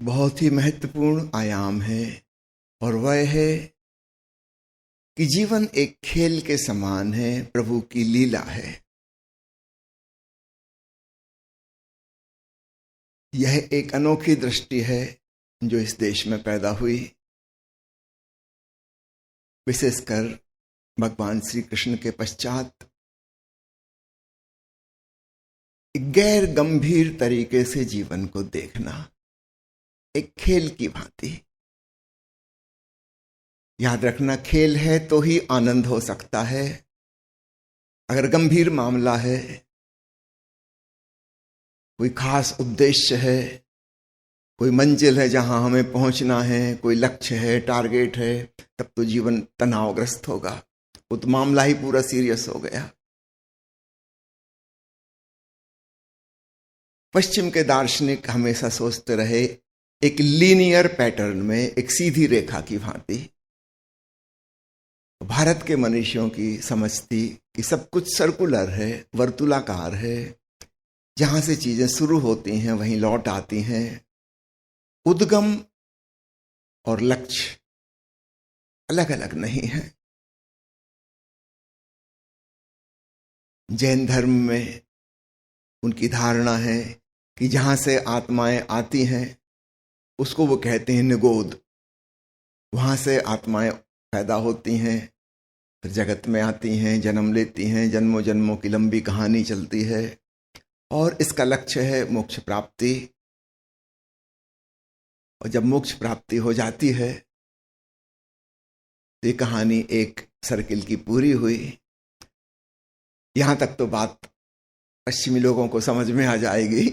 एक बहुत ही महत्वपूर्ण आयाम है और वह है कि जीवन एक खेल के समान है, प्रभु की लीला है। यह एक अनोखी दृष्टि है जो इस देश में पैदा हुई, विशेषकर भगवान श्री कृष्ण के पश्चात गैर गंभीर तरीके से जीवन को देखना, एक खेल की भांति। याद रखना, खेल है तो ही आनंद हो सकता है। अगर गंभीर मामला है, कोई खास उद्देश्य है, कोई मंजिल है जहां हमें पहुंचना है, कोई लक्ष्य है, टारगेट है, तब तो जीवन तनावग्रस्त होगा। वो तो मामला ही पूरा सीरियस हो गया। पश्चिम के दार्शनिक हमेशा सोचते रहे एक लीनियर पैटर्न में, एक सीधी रेखा की भांति। भारत के मनुष्यों की समझ थी कि सब कुछ सर्कुलर है, वर्तुलाकार है। जहां से चीजें शुरू होती हैं वहीं लौट आती हैं। उद्गम और लक्ष्य अलग अलग नहीं है। जैन धर्म में उनकी धारणा है कि जहां से आत्माएं आती हैं उसको वो कहते हैं निगोद। वहां से आत्माएं पैदा होती हैं, फिर जगत में आती हैं, जन्म लेती हैं, जन्मों जन्मों की लंबी कहानी चलती है और इसका लक्ष्य है मोक्ष प्राप्ति। और जब मोक्ष प्राप्ति हो जाती है तो ये कहानी एक सर्किल की पूरी हुई। यहां तक तो बात पश्चिमी लोगों को समझ में आ जाएगी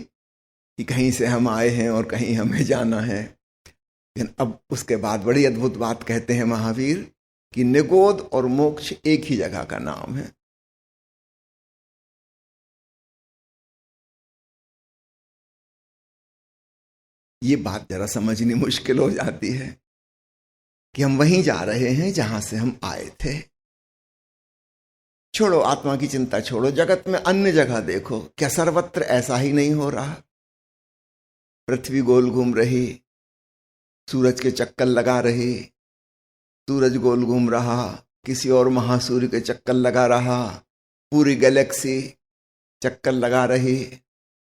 कि कहीं से हम आए हैं और कहीं हमें जाना है। लेकिन अब उसके बाद बड़ी अद्भुत बात कहते हैं महावीर कि निगोद और मोक्ष एक ही जगह का नाम है। ये बात जरा समझनी मुश्किल हो जाती है कि हम वहीं जा रहे हैं जहां से हम आए थे। छोड़ो आत्मा की चिंता, छोड़ो, जगत में अन्य जगह देखो, क्या सर्वत्र ऐसा ही नहीं हो रहा? पृथ्वी गोल घूम रही, सूरज के चक्कर लगा रही, सूरज गोल घूम रहा, किसी और महासूर्य के चक्कर लगा रहा, पूरी गैलेक्सी चक्कर लगा रही,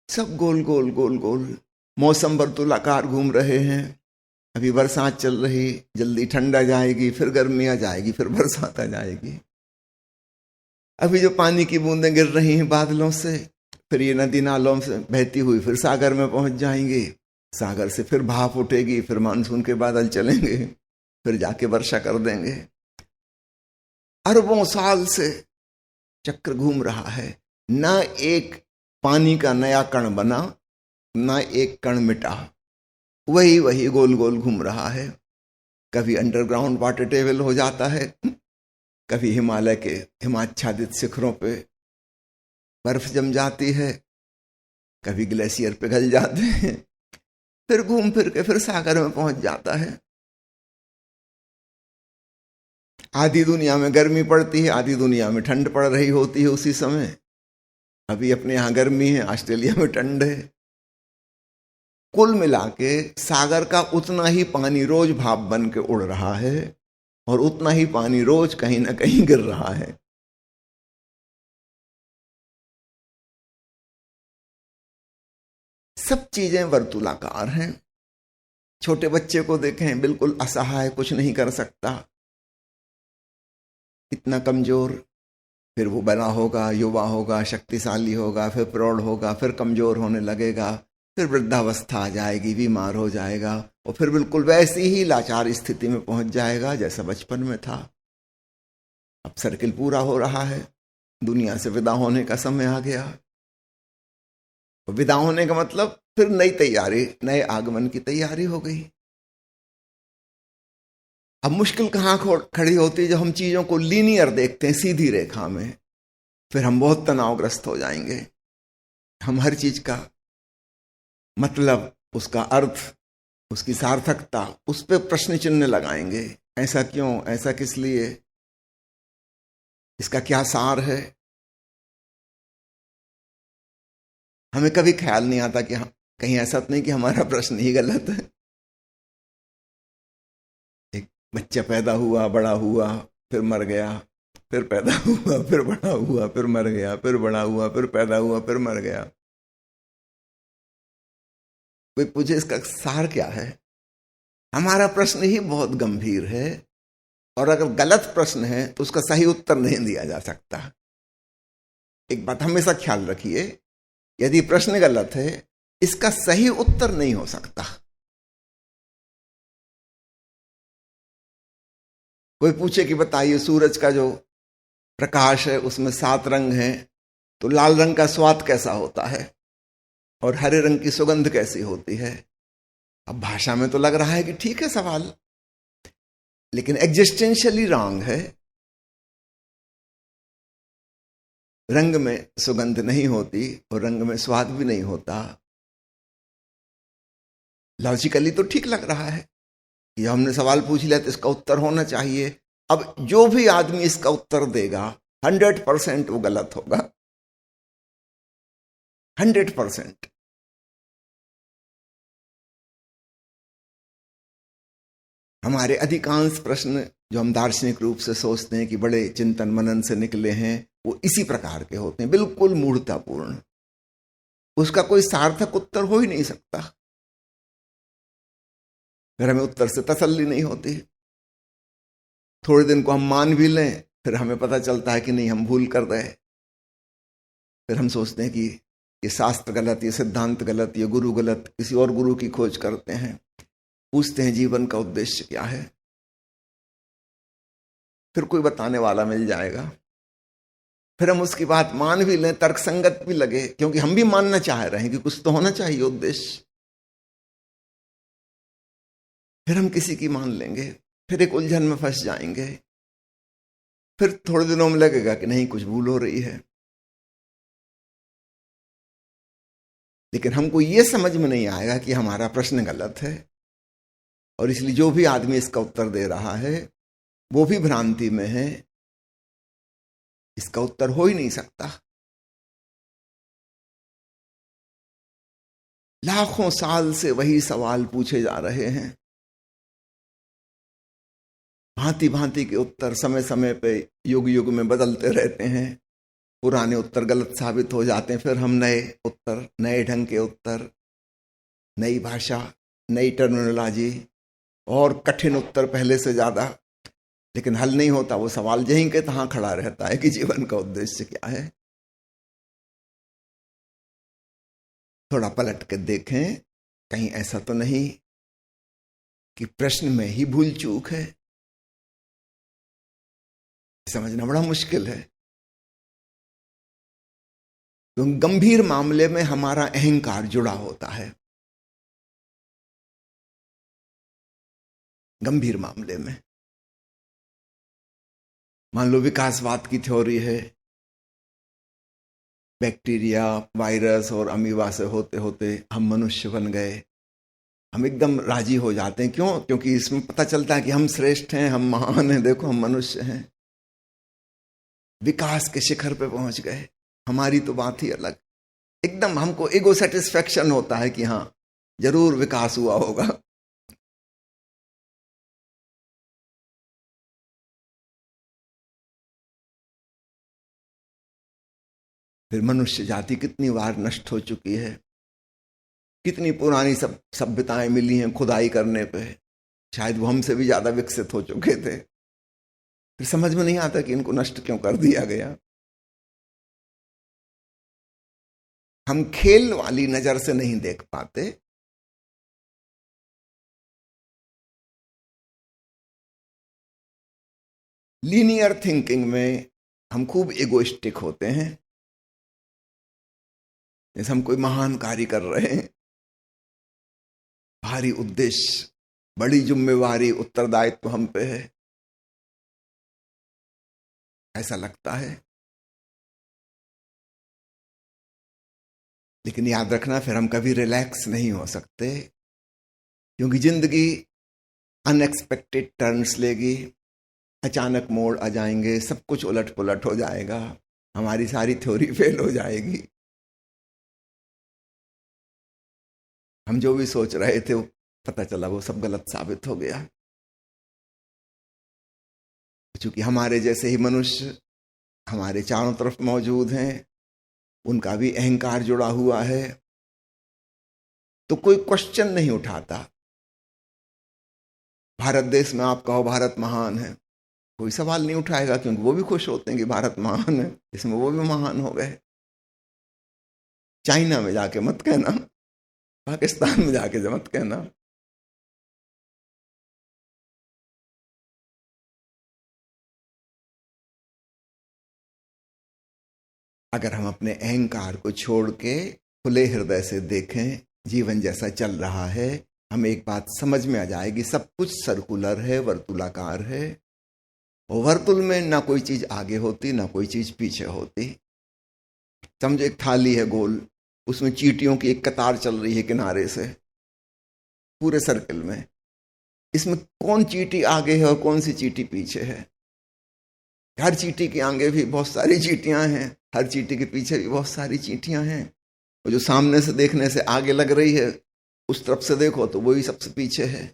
सब गोल गोल गोल गोल। मौसम वर्तुलाकार घूम रहे हैं। अभी बरसात चल रही, जल्दी ठंड आ जाएगी, फिर गर्मी आ जाएगी, फिर बरसात आ जाएगी। अभी जो पानी की बूंदें गिर रही हैं बादलों से, फिर ये नदी नालों से बहती हुई फिर सागर में पहुंच जाएंगी, सागर से फिर भाप उठेगी, फिर मानसून के बादल चलेंगे, फिर जाके वर्षा कर देंगे। अरबों साल से चक्र घूम रहा है, ना एक पानी का नया कण बना, ना एक कण मिटा, वही वही गोल गोल घूम रहा है। कभी अंडरग्राउंड वाटर टेबल हो जाता है, कभी हिमालय के हिमाच्छादित शिखरों पे बर्फ जम जाती है, कभी ग्लेशियर पिघल जाते हैं, फिर घूम फिर के फिर सागर में पहुंच जाता है। आधी दुनिया में गर्मी पड़ती है, आधी दुनिया में ठंड पड़ रही होती है उसी समय। अभी अपने यहां गर्मी है, ऑस्ट्रेलिया में ठंड है। कुल मिला के सागर का उतना ही पानी रोज भाप बन के उड़ रहा है और उतना ही पानी रोज कहीं ना कहीं गिर रहा है। सब चीजें वर्तुलाकार हैं। छोटे बच्चे को देखें, बिल्कुल असहाय, कुछ नहीं कर सकता, इतना कमजोर। फिर वो बड़ा होगा, युवा होगा, शक्तिशाली होगा, फिर प्रौढ़ होगा, फिर कमजोर होने लगेगा, फिर वृद्धावस्था आ जाएगी, बीमार हो जाएगा और फिर बिल्कुल वैसी ही लाचार स्थिति में पहुंच जाएगा जैसा बचपन में था। अब सर्किल पूरा हो रहा है, दुनिया से विदा होने का समय आ गया। विदा होने का मतलब फिर नई तैयारी, नए आगमन की तैयारी हो गई। अब मुश्किल कहां खड़ी होती है? जब हम चीजों को लीनियर देखते हैं, सीधी रेखा में, फिर हम बहुत तनावग्रस्त हो जाएंगे। हम हर चीज का मतलब, उसका अर्थ, उसकी सार्थकता, उस पर प्रश्न चिन्ह लगाएंगे। ऐसा क्यों, ऐसा किस लिए, इसका क्या सार है? हमें कभी ख्याल नहीं आता कि कहीं ऐसा तो नहीं कि हमारा प्रश्न ही गलत है। बच्चा पैदा हुआ, बड़ा हुआ, फिर मर गया, फिर पैदा हुआ, फिर बड़ा हुआ, फिर मर गया, फिर बड़ा हुआ, फिर पैदा हुआ, फिर मर गया। कोई पूछे इसका सार क्या है? हमारा प्रश्न ही बहुत गंभीर है, और अगर गलत प्रश्न है तो उसका सही उत्तर नहीं दिया जा सकता। एक बात हमेशा ख्याल रखिए, यदि प्रश्न गलत है, इसका सही उत्तर नहीं हो सकता। कोई पूछे कि बताइए सूरज का जो प्रकाश है उसमें 7 रंग हैं, तो लाल रंग का स्वाद कैसा होता है और हरे रंग की सुगंध कैसी होती है? अब भाषा में तो लग रहा है कि ठीक है सवाल, लेकिन एग्जिस्टेंशियली रॉन्ग है। रंग में सुगंध नहीं होती और रंग में स्वाद भी नहीं होता। लॉजिकली तो ठीक लग रहा है कि हमने सवाल पूछ लिया तो इसका उत्तर होना चाहिए। अब जो भी आदमी इसका उत्तर देगा 100% वो गलत होगा, 100%। हमारे अधिकांश प्रश्न जो हम दार्शनिक रूप से सोचते हैं कि बड़े चिंतन मनन से निकले हैं, वो इसी प्रकार के होते हैं, बिल्कुल मूढ़तापूर्ण। उसका कोई सार्थक उत्तर हो ही नहीं सकता। फिर हमें उत्तर से तसल्ली नहीं होती। थोड़े दिन को हम मान भी लें, फिर हमें पता चलता है कि नहीं, हम भूल कर रहे। फिर हम सोचते हैं कि ये शास्त्र गलत, ये सिद्धांत गलत, ये गुरु गलत, किसी और गुरु की खोज करते हैं, पूछते हैं जीवन का उद्देश्य क्या है। फिर कोई बताने वाला मिल जाएगा, फिर हम उसकी बात मान भी लें, तर्कसंगत भी लगे, क्योंकि हम भी मानना चाह रहे हैं कि कुछ तो होना चाहिए उद्देश्य। फिर हम किसी की मान लेंगे, फिर एक उलझन में फंस जाएंगे। फिर थोड़े दिनों में लगेगा कि नहीं, कुछ भूल हो रही है। लेकिन हमको यह समझ में नहीं आएगा कि हमारा प्रश्न गलत है, और इसलिए जो भी आदमी इसका उत्तर दे रहा है वो भी भ्रांति में है। इसका उत्तर हो ही नहीं सकता। लाखों साल से वही सवाल पूछे जा रहे हैं, भांति भांति के उत्तर समय समय पे युग युग में बदलते रहते हैं। पुराने उत्तर गलत साबित हो जाते हैं, फिर हम नए उत्तर, नए ढंग के उत्तर, नई भाषा, नई टर्मिनोलॉजी, और कठिन उत्तर पहले से ज्यादा। लेकिन हल नहीं होता, वो सवाल यहीं के तहां खड़ा रहता है कि जीवन का उद्देश्य क्या है। थोड़ा पलट के देखें, कहीं ऐसा तो नहीं कि प्रश्न में ही भूल चूक है। समझना बड़ा मुश्किल है। तो गंभीर मामले में हमारा अहंकार जुड़ा होता है। गंभीर मामले में मान लो विकासवाद की थ्योरी है, बैक्टीरिया, वायरस और अमीबा से होते होते हम मनुष्य बन गए। हम एकदम राजी हो जाते हैं। क्यों? क्योंकि इसमें पता चलता है कि हम श्रेष्ठ हैं, हम महान हैं, देखो हम मनुष्य हैं, विकास के शिखर पे पहुंच गए। हमारी तो बात ही अलग। एकदम हमको ईगो सेटिस्फेक्शन होता है कि हां, जरूर विकास हुआ होगा। फिर मनुष्य जाति कितनी बार नष्ट हो चुकी है, कितनी पुरानी सब सभ्यताएं मिली हैं खुदाई करने पे, शायद वो हमसे भी ज्यादा विकसित हो चुके थे। फिर समझ में नहीं आता कि इनको नष्ट क्यों कर दिया गया। हम खेल वाली नजर से नहीं देख पाते। लीनियर थिंकिंग में हम खूब इगोइस्टिक होते हैं, जैसे हम कोई महान कार्य कर रहे हैं, भारी उद्देश्य, बड़ी जिम्मेवारी, उत्तरदायित्व हम पे है, ऐसा लगता है। लेकिन याद रखना, फिर हम कभी रिलैक्स नहीं हो सकते, क्योंकि जिंदगी अनएक्सपेक्टेड टर्न्स लेगी, अचानक मोड़ आ जाएंगे, सब कुछ उलट पुलट हो जाएगा, हमारी सारी थ्योरी फेल हो जाएगी। हम जो भी सोच रहे थे वो पता चला वो सब गलत साबित हो गया। क्योंकि हमारे जैसे ही मनुष्य हमारे चारों तरफ मौजूद हैं, उनका भी अहंकार जुड़ा हुआ है, तो कोई क्वेश्चन नहीं उठाता। भारत देश में आप कहो भारत महान है, कोई सवाल नहीं उठाएगा, क्योंकि वो भी खुश होते हैं कि भारत महान है, इसमें वो भी महान हो गए। चाइना में जाके मत कहना, पाकिस्तान में जाके मत कहना। अगर हम अपने अहंकार को छोड़ के खुले हृदय से देखें जीवन जैसा चल रहा है, हमें एक बात समझ में आ जाएगी, सब कुछ सर्कुलर है, वर्तुलाकार है। और वर्तुल में ना कोई चीज आगे होती ना कोई चीज पीछे होती। समझो एक थाली है गोल, उसमें चींटियों की एक कतार चल रही है किनारे से पूरे सर्कल में। इसमें कौन चींटी आगे है और कौन सी चींटी पीछे है? हर चींटी के आगे भी बहुत सारी चींटियां हैं, हर चींटी के पीछे भी बहुत सारी चींटियां हैं। और जो सामने से देखने से आगे लग रही है, उस तरफ से देखो तो वही सबसे पीछे है।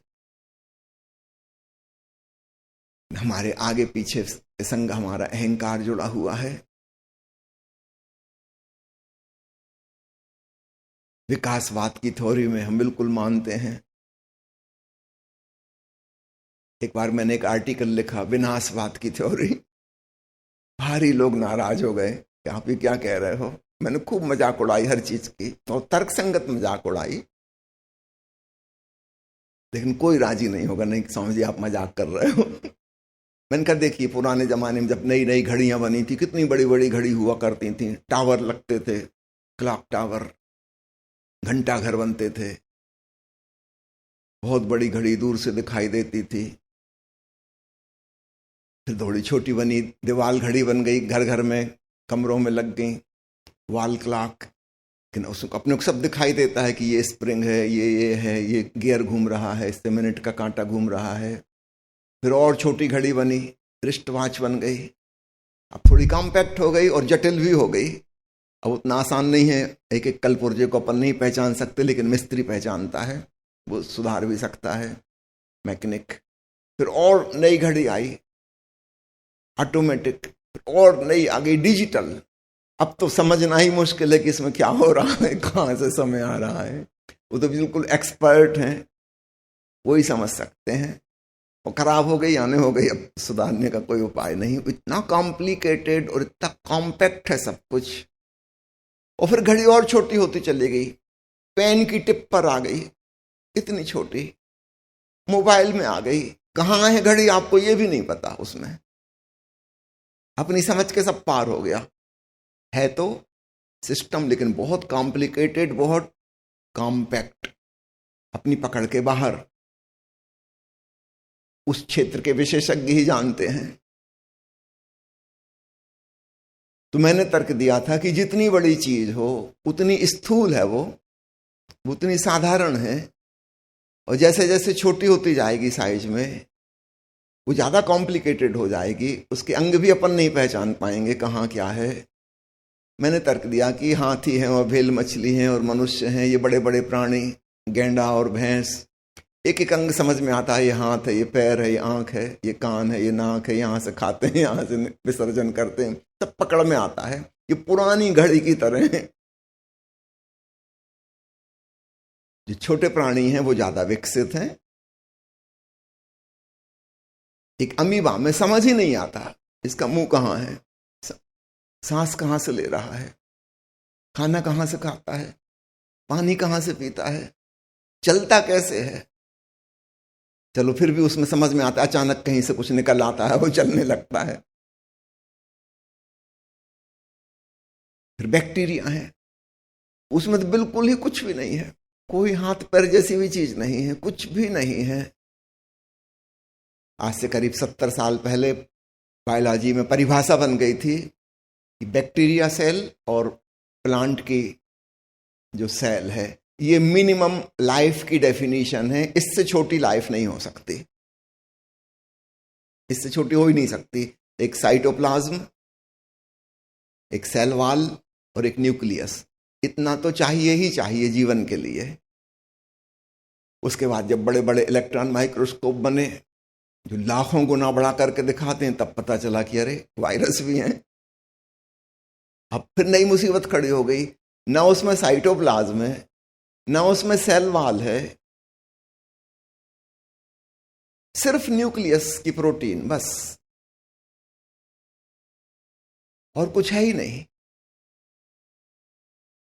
हमारे आगे पीछे संग हमारा अहंकार जुड़ा हुआ है। विकासवाद की थ्योरी में हम बिल्कुल मानते हैं। एक बार मैंने एक आर्टिकल लिखा, विनाशवाद की थ्योरी। भारी लोग नाराज हो गए कि आप ये क्या कह रहे हो। मैंने खूब मजाक उड़ाई हर चीज की, और तर्कसंगत मजाक उड़ाई, लेकिन कोई राजी नहीं होगा, नहीं समझिए आप मजाक कर रहे हो। मैंने कहा देखिए, पुराने जमाने में जब नई नई घड़ियां बनी थी, कितनी बड़ी बड़ी घड़ी हुआ करती थी, टावर लगते थे, क्लॉक टावर, घंटा घर बनते थे, बहुत बड़ी घड़ी दूर से दिखाई देती थी। फिर थोड़ी छोटी बनी, दीवाल घड़ी बन गई, घर घर में कमरों में लग गई वॉल क्लॉक। लेकिन उसको अपने को सब दिखाई देता है कि ये स्प्रिंग है, ये है, ये गियर घूम रहा है, इससे मिनट का कांटा घूम रहा है। फिर और छोटी घड़ी बनी, रिस्ट वॉच बन गई। अब थोड़ी कॉम्पैक्ट हो गई और जटिल भी हो गई। अब उतना आसान नहीं है, एक एक कल पुर्जे को अपन नहीं पहचान सकते, लेकिन मिस्त्री पहचानता है, वो सुधार भी सकता है, मैकेनिक। फिर और नई घड़ी आई ऑटोमेटिक, और नई आ गई डिजिटल। अब तो समझना ही मुश्किल है कि इसमें क्या हो रहा है, कहाँ से समय आ रहा है। वो तो बिल्कुल एक्सपर्ट हैं, वही समझ सकते हैं। और खराब हो गई, आने हो गई, अब सुधारने का कोई उपाय नहीं। इतना कॉम्प्लिकेटेड और इतना कॉम्पैक्ट है सब कुछ। और फिर घड़ी और छोटी होती चली गई, पेन की टिप पर आ गई, इतनी छोटी। मोबाइल में आ गई, कहाँ है घड़ी आपको ये भी नहीं पता उसमें। अपनी समझ के सब पार हो गया है तो सिस्टम, लेकिन बहुत कॉम्प्लिकेटेड, बहुत कॉम्पैक्ट, अपनी पकड़ के बाहर। उस क्षेत्र के विशेषज्ञ ही जानते हैं। तो मैंने तर्क दिया था कि जितनी बड़ी चीज हो उतनी स्थूल है, वो उतनी साधारण है। और जैसे जैसे छोटी होती जाएगी साइज में, वो ज्यादा कॉम्प्लिकेटेड हो जाएगी, उसके अंग भी अपन नहीं पहचान पाएंगे कहाँ क्या है। मैंने तर्क दिया कि हाथी हैं और भेल मछली हैं और मनुष्य हैं, ये बड़े बड़े प्राणी, गैंडा और भैंस, एक एक अंग समझ में आता है। ये हाथ है, ये पैर है, ये आंख है, ये कान है, ये नाक है, यहाँ से खाते हैं, यहाँ से विसर्जन करते हैं, सब पकड़ में आता है। ये पुरानी घड़ी की तरह है। जो छोटे प्राणी हैं वो ज्यादा विकसित हैं। एक अमीबा में समझ ही नहीं आता इसका मुंह कहाँ है, सांस कहाँ से ले रहा है, खाना कहाँ से खाता है, पानी कहाँ से पीता है, चलता कैसे है। चलो फिर भी उसमें समझ में आता है, अचानक कहीं से कुछ निकल आता है, वो चलने लगता है। फिर बैक्टीरिया है, उसमें तो बिल्कुल ही कुछ भी नहीं है, कोई हाथ पैर जैसी भी चीज नहीं है, कुछ भी नहीं है। आज से करीब 70 साल पहले बायोलॉजी में परिभाषा बन गई थी कि बैक्टीरिया सेल और प्लांट की जो सेल है, ये मिनिमम लाइफ की डेफिनेशन है। इससे छोटी लाइफ नहीं हो सकती, इससे छोटी हो ही नहीं सकती। एक साइटोप्लाज्म, एक सेल वॉल और एक न्यूक्लियस, इतना तो चाहिए ही चाहिए जीवन के लिए। उसके बाद जब बड़े बड़े इलेक्ट्रॉन माइक्रोस्कोप बने, जो लाखों गुना बढ़ा करके दिखाते हैं, तब पता चला कि अरे वायरस भी हैं। अब फिर नई मुसीबत खड़ी हो गई, ना उसमें साइटोप्लाज्म है, ना उसमें सेल वाल है, सिर्फ न्यूक्लियस की प्रोटीन बस, और कुछ है ही नहीं।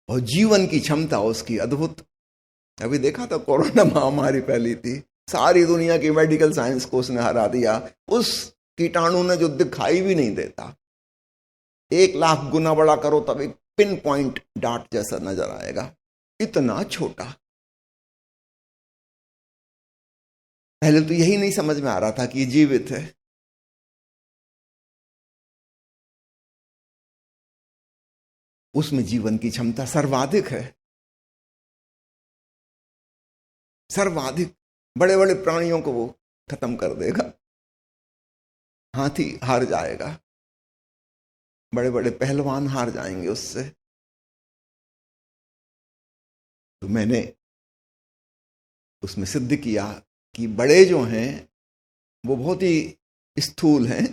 और जीवन की क्षमता उसकी अद्भुत। अभी देखा था, कोरोना महामारी फैली थी, सारी दुनिया की मेडिकल साइंस को उसने हरा दिया। उस कीटाणु ने जो दिखाई भी नहीं देता, 1,00,000 गुना बड़ा करो तब एक पिन पॉइंट डाट जैसा नजर आएगा, इतना छोटा। पहले तो यही नहीं समझ में आ रहा था कि ये जीवित है। उसमें जीवन की क्षमता सर्वाधिक है, सर्वाधिक। बड़े बड़े प्राणियों को वो खत्म कर देगा। हाथी हार जाएगा, बड़े बड़े पहलवान हार जाएंगे उससे। तो मैंने उसमें सिद्ध किया कि बड़े जो हैं वो बहुत ही स्थूल हैं,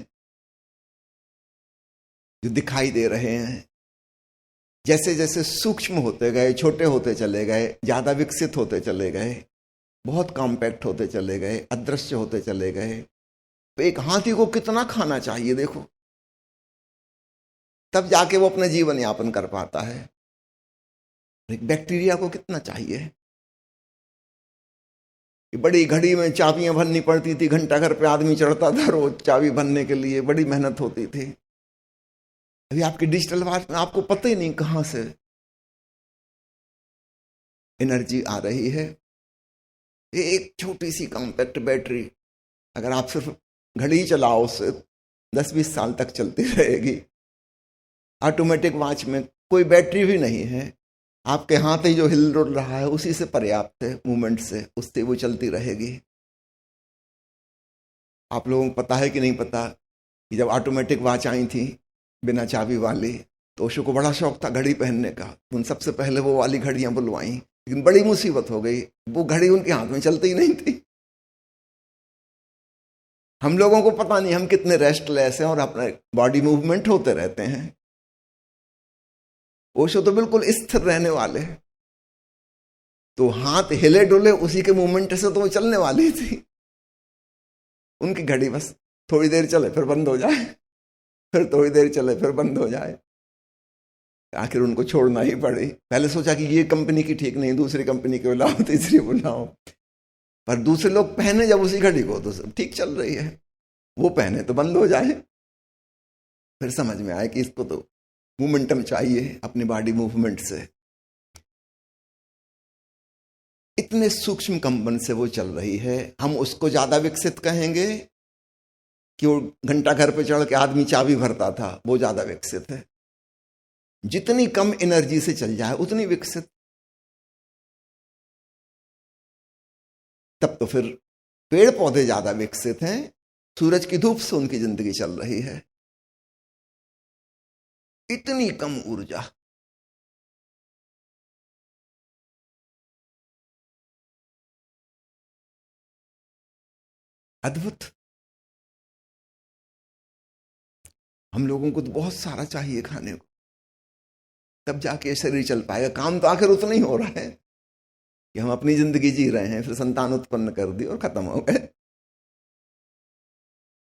जो दिखाई दे रहे हैं। जैसे जैसे सूक्ष्म होते गए, छोटे होते चले गए, ज्यादा विकसित होते चले गए, बहुत कॉम्पैक्ट होते चले गए, अदृश्य होते चले गए। तो एक हाथी को कितना खाना चाहिए देखो, तब जाके वो अपना जीवन यापन कर पाता है। एक बैक्टीरिया को कितना चाहिए? बड़ी घड़ी में चाबियां भरनी पड़ती थी, घंटा घर पे आदमी चढ़ता था रोज चाबी भरने के लिए, बड़ी मेहनत होती थी। अभी आपकी डिजिटल वॉच में आपको पता ही नहीं कहां से एनर्जी आ रही है। एक छोटी सी कॉम्पैक्ट बैटरी, अगर आप सिर्फ घड़ी चलाओ उससे 10-20 साल तक चलती रहेगी। ऑटोमेटिक वॉच में कोई बैटरी भी नहीं है, आपके हाथ ही जो हिल डुल रहा है उसी से पर्याप्त है, मूवमेंट से, उससे वो चलती रहेगी। आप लोगों को पता है कि नहीं पता कि जब ऑटोमेटिक वॉच आई थी बिना चाबी वाली, तो ओशो को बड़ा शौक था घड़ी पहनने का। उन सबसे पहले वो वाली घड़ियां बुलवाई, लेकिन बड़ी मुसीबत हो गई, वो घड़ी उनके हाथ में चलती ही नहीं थी। हम लोगों को पता नहीं हम कितने रेस्टलेस हैं और अपने बॉडी मूवमेंट होते रहते हैं। ओशो तो बिल्कुल स्थिर रहने वाले, तो हाथ हिले डुले उसी के मूवमेंट से तो वो चलने वाली थी। उनकी घड़ी बस थोड़ी देर चले फिर बंद हो जाए, फिर थोड़ी देर चले फिर बंद हो जाए। आखिर उनको छोड़ना ही पड़ी। पहले सोचा कि ये कंपनी की ठीक नहीं, दूसरी कंपनी की बुलाओ, तीसरी बुलाओ, पर दूसरे लोग पहने जब उसी घड़ी को तो सब ठीक चल रही है, वो पहने तो बंद हो जाए। फिर समझ में आया कि इसको तो मोमेंटम चाहिए अपनी बॉडी मूवमेंट से। इतने सूक्ष्म कंपन से वो चल रही है। हम उसको ज्यादा विकसित कहेंगे कि वो घंटा घर पे चढ़ के आदमी चाबी भरता था, वो ज्यादा विकसित है। जितनी कम एनर्जी से चल जाए उतनी विकसित। तब तो फिर पेड़ पौधे ज्यादा विकसित हैं, सूरज की धूप से उनकी जिंदगी चल रही है। इतनी कम ऊर्जा। अद्भुत। हम लोगों को तो बहुत सारा चाहिए खाने को, तब जाके शरीर चल पाएगा। काम तो आखिर उतना ही हो रहा है कि हम अपनी जिंदगी जी रहे हैं, फिर संतान उत्पन्न कर दी और खत्म हो गए।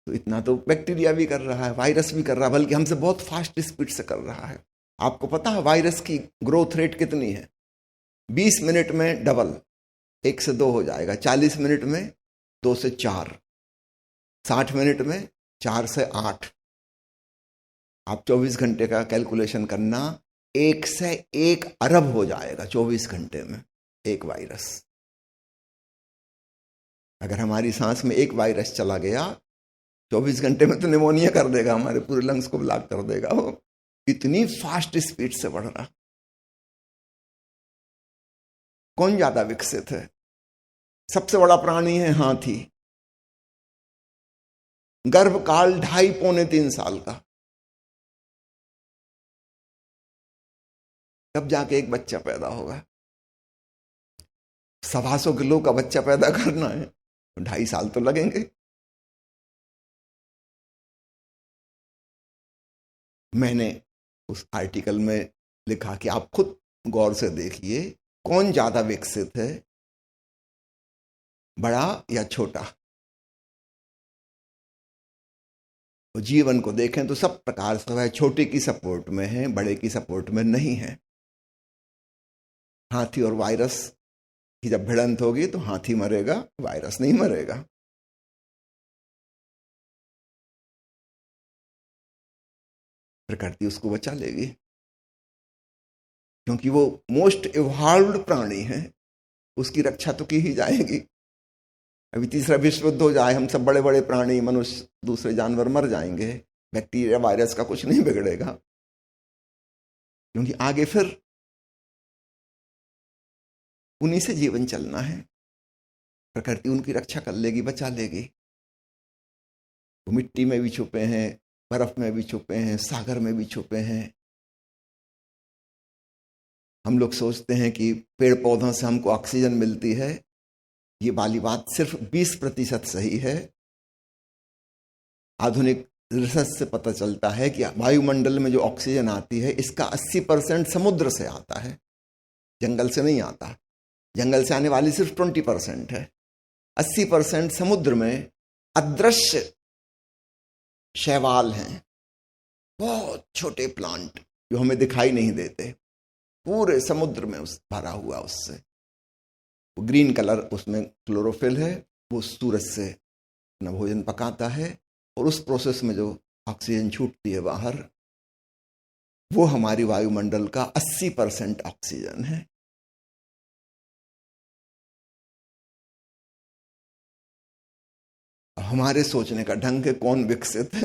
तो इतना तो बैक्टीरिया भी कर रहा है, वायरस भी कर रहा है, बल्कि हमसे बहुत फास्ट स्पीड से कर रहा है। आपको पता है वायरस की ग्रोथ रेट कितनी है? 20 मिनट में डबल, 1 से 2 हो जाएगा। 40 मिनट में 2 से 4, 60 मिनट में 4 से 8। आप 24 घंटे का कैलकुलेशन करना, 1 से 1 अरब हो जाएगा 24 घंटे में एक वायरस। अगर हमारी सांस में एक वायरस चला गया 24 घंटे में तो निमोनिया कर देगा, हमारे पूरे लंग्स को ब्लॉक कर देगा। वो इतनी फास्ट स्पीड से बढ़ रहा। कौन ज्यादा विकसित है? सबसे बड़ा प्राणी है हाथी, गर्भकाल 2.5-3 साल का, तब जाके एक बच्चा पैदा होगा। 125 किलो का बच्चा पैदा करना है तो 2.5 साल तो लगेंगे। मैंने उस आर्टिकल में लिखा कि आप खुद गौर से देखिए कौन ज्यादा विकसित है, बड़ा या छोटा। जीवन को देखें तो सब प्रकार से है, छोटे की सपोर्ट में है, बड़े की सपोर्ट में नहीं है। हाथी और वायरस की जब भिड़ंत होगी तो हाथी मरेगा, वायरस नहीं मरेगा। प्रकृति उसको बचा लेगी, क्योंकि वो मोस्ट इवॉल्व्ड प्राणी है, उसकी रक्षा तो की ही जाएगी। अभी तीसरा विश्व युद्ध हो जाए, हम सब बड़े बड़े प्राणी, मनुष्य, दूसरे जानवर मर जाएंगे, बैक्टीरिया वायरस का कुछ नहीं बिगड़ेगा, क्योंकि आगे फिर उन्हीं से जीवन चलना है। प्रकृति उनकी रक्षा कर लेगी, बचा लेगी। वो मिट्टी में भी छुपे हैं, बर्फ में भी छुपे हैं, सागर में भी छुपे हैं। हम लोग सोचते हैं कि पेड़ पौधों से हमको ऑक्सीजन मिलती है, ये वाली बात सिर्फ 20% सही है। आधुनिक रिसर्च से पता चलता है कि वायुमंडल में जो ऑक्सीजन आती है इसका 80% समुद्र से आता है, जंगल से नहीं आता। जंगल से आने वाली सिर्फ 20% है। 80% समुद्र में अदृश्य शैवाल हैं, बहुत छोटे प्लांट जो हमें दिखाई नहीं देते, पूरे समुद्र में उस भरा हुआ उससे। वो ग्रीन कलर, उसमें क्लोरोफिल है, वो सूरज से अपना भोजन पकाता है और उस प्रोसेस में जो ऑक्सीजन छूटती है बाहर, वो हमारी वायुमंडल का 80% ऑक्सीजन है। हमारे सोचने का ढंग है, कौन विकसित है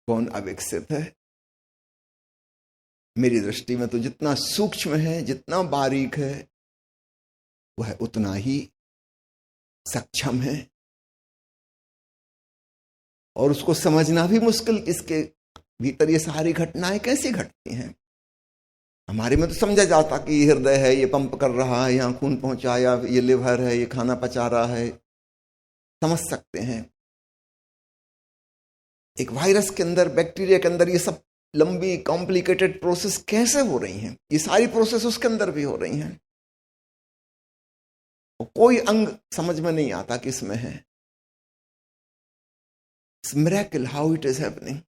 कौन अविकसित है। मेरी दृष्टि में तो जितना सूक्ष्म है, जितना बारीक है, वह उतना ही सक्षम है, और उसको समझना भी मुश्किल। इसके भीतर ये सारी घटनाएं कैसे घटती हैं। हमारे में तो समझा जाता कि ये हृदय है, ये पंप कर रहा है, यहाँ खून पहुंचाया, ये लिवर है, ये खाना पचा रहा है, समझ सकते हैं। एक वायरस के अंदर, बैक्टीरिया के अंदर ये सब लंबी कॉम्प्लिकेटेड प्रोसेस कैसे हो रही हैं, ये सारी प्रोसेस उसके अंदर भी हो रही हैं, और कोई अंग समझ में नहीं आता किसमें है। It's miracle how it is happening.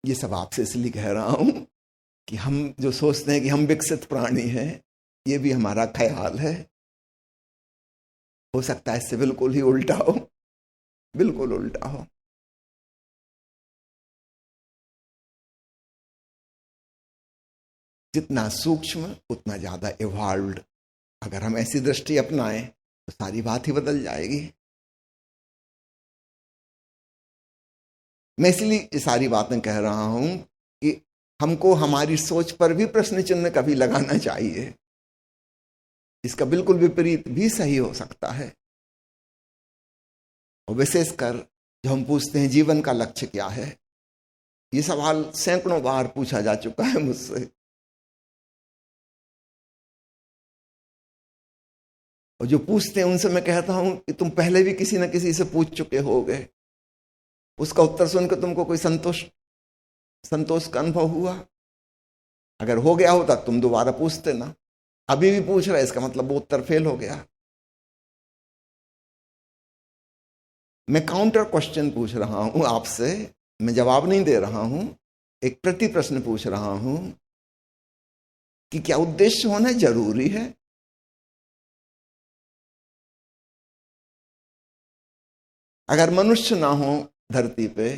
ये सब आपसे इसलिए कह रहा हूं कि हम जो सोचते हैं कि हम विकसित प्राणी हैं, ये भी हमारा ख्याल है। हो सकता है इससे बिल्कुल ही उल्टा हो, बिल्कुल उल्टा हो। जितना सूक्ष्म उतना ज्यादा इवॉल्व्ड। अगर हम ऐसी दृष्टि अपनाएं तो सारी बात ही बदल जाएगी। मैं इसलिए ये सारी बातें कह रहा हूं कि हमको हमारी सोच पर भी प्रश्न चिन्ह कभी लगाना चाहिए। इसका बिल्कुल विपरीत भी सही हो सकता है। और विशेषकर जो हम पूछते हैं जीवन का लक्ष्य क्या है, ये सवाल सैकड़ों बार पूछा जा चुका है मुझसे, और जो पूछते हैं उनसे मैं कहता हूं कि तुम पहले भी किसी न किसी से पूछ चुके होगे, उसका उत्तर सुनकर तुमको कोई संतोष का अनुभव हुआ? अगर हो गया होता तुम दोबारा पूछते ना। अभी भी पूछ रहे, इसका मतलब वो उत्तर फेल हो गया। मैं काउंटर क्वेश्चन पूछ रहा हूं आपसे, मैं जवाब नहीं दे रहा हूं, एक प्रति प्रश्न पूछ रहा हूं कि क्या उद्देश्य होना जरूरी है? अगर मनुष्य ना हो धरती पे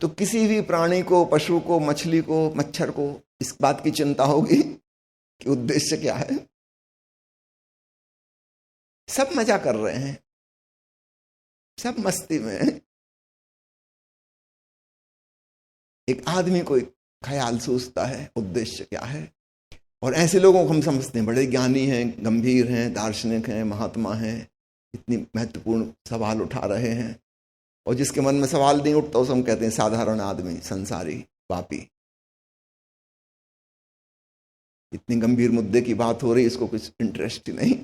तो किसी भी प्राणी को, पशु को, मछली को, मच्छर को इस बात की चिंता होगी कि उद्देश्य क्या है। सब मजा कर रहे हैं, सब मस्ती में हैं। एक आदमी को एक ख्याल सोचता है उद्देश्य क्या है, और ऐसे लोगों को हम समझते हैं बड़े ज्ञानी हैं, गंभीर हैं, दार्शनिक हैं, महात्मा हैं, इतनी महत्वपूर्ण सवाल उठा रहे हैं। और जिसके मन में सवाल नहीं उठता उसे हम कहते हैं साधारण आदमी, संसारी, पापी। इतनी गंभीर मुद्दे की बात हो रही, इसको कुछ इंटरेस्ट ही नहीं।